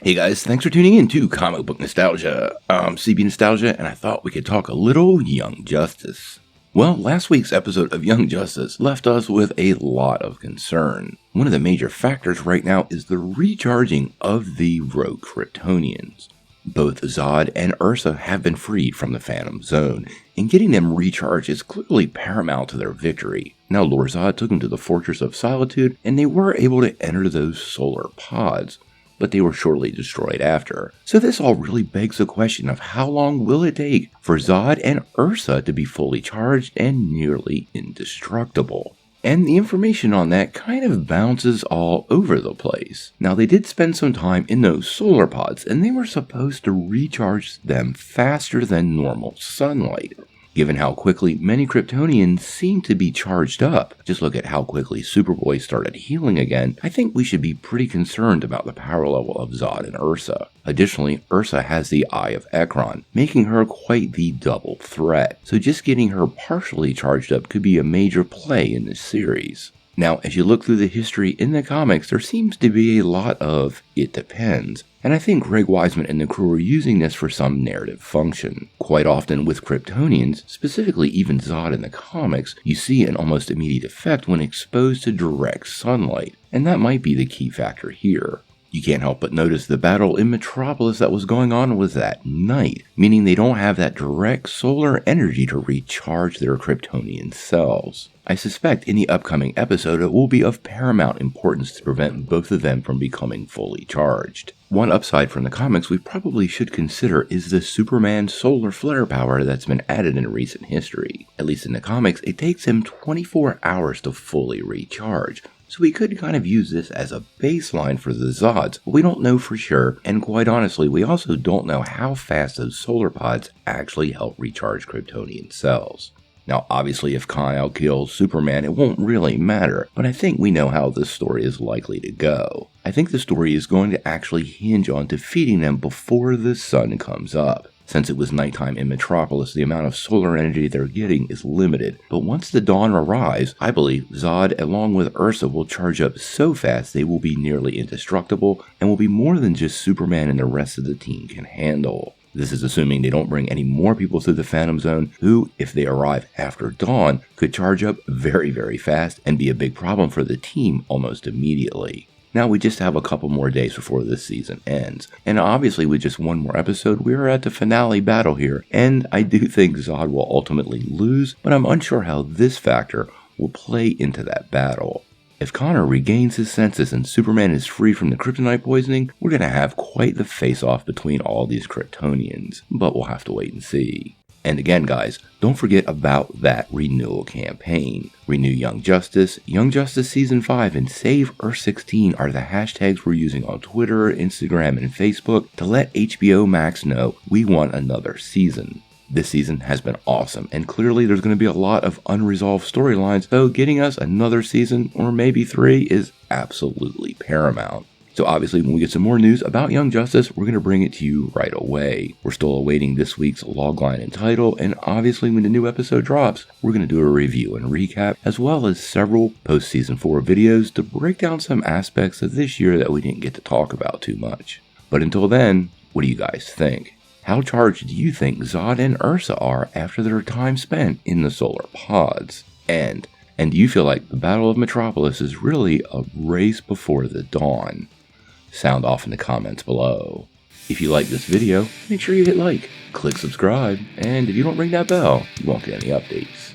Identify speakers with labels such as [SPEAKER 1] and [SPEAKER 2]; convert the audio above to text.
[SPEAKER 1] Hey guys, thanks for tuning in to Comic Book Nostalgia. I'm CB Nostalgia, and I thought we could talk a little Young Justice. Well, last week's episode of Young Justice left us with a lot of concern. One of the major factors right now is the recharging of the rogue Kryptonians. Both Zod and Ursa have been freed from the Phantom Zone, and getting them recharged is clearly paramount to their victory. Now Lord Zod took them to the Fortress of Solitude, and they were able to enter those solar pods, but they were shortly destroyed after. So this all really begs the question of how long will it take for Zod and Ursa to be fully charged and nearly indestructible? And the information on that kind of bounces all over the place. Now they did spend some time in those solar pods, and they were supposed to recharge them faster than normal sunlight. Given how quickly many Kryptonians seem to be charged up, just look at how quickly Superboy started healing again, I think we should be pretty concerned about the power level of Zod and Ursa. Additionally, Ursa has the Eye of Ekron, making her quite the double threat, so just getting her partially charged up could be a major play in this series. Now, as you look through the history in the comics, there seems to be a lot of "it depends," and I think Greg Weisman and the crew are using this for some narrative function. Quite often with Kryptonians, specifically even Zod in the comics, you see an almost immediate effect when exposed to direct sunlight, and that might be the key factor here. You can't help but notice the battle in Metropolis that was going on was at night, meaning they don't have that direct solar energy to recharge their Kryptonian cells. I suspect in the upcoming episode it will be of paramount importance to prevent both of them from becoming fully charged. One upside from the comics we probably should consider is the Superman solar flare power that's been added in recent history. At least in the comics, it takes him 24 hours to fully recharge. So we could kind of use this as a baseline for the Zods, but we don't know for sure, and quite honestly, we also don't know how fast those solar pods actually help recharge Kryptonian cells. Now, obviously, if Kal-El kills Superman, it won't really matter, but I think we know how this story is likely to go. I think the story is going to actually hinge on defeating them before the sun comes up. Since it was nighttime in Metropolis, the amount of solar energy they're getting is limited, but once the dawn arrives, I believe Zod along with Ursa will charge up so fast they will be nearly indestructible and will be more than just Superman and the rest of the team can handle. This is assuming they don't bring any more people through the Phantom Zone who, if they arrive after dawn, could charge up very fast and be a big problem for the team almost immediately. Now we just have a couple more days before this season ends, and obviously with just one more episode we are at the finale battle here, and I do think Zod will ultimately lose, but I'm unsure how this factor will play into that battle. If Connor regains his senses and Superman is free from the kryptonite poisoning, we're going to have quite the face-off between all these Kryptonians, but we'll have to wait and see. And again guys, don't forget about that renewal campaign. Renew Young Justice Season 5, and Save Earth 16 are the hashtags we're using on Twitter, Instagram, and Facebook to let HBO Max know we want another season. This season has been awesome, and clearly there's going to be a lot of unresolved storylines, so getting us another season, or maybe 3, is absolutely paramount. So obviously when we get some more news about Young Justice, we're going to bring it to you right away. We're still awaiting this week's logline and title, and obviously when the new episode drops, we're going to do a review and recap, as well as several post-season 4 videos to break down some aspects of this year that we didn't get to talk about too much. But until then, what do you guys think? How charged do you think Zod and Ursa are after their time spent in the solar pods? And do you feel like the Battle of Metropolis is really a race before the dawn? Sound off in the comments below. If you like this video, make sure you hit like, click subscribe, and if you don't ring that bell, you won't get any updates.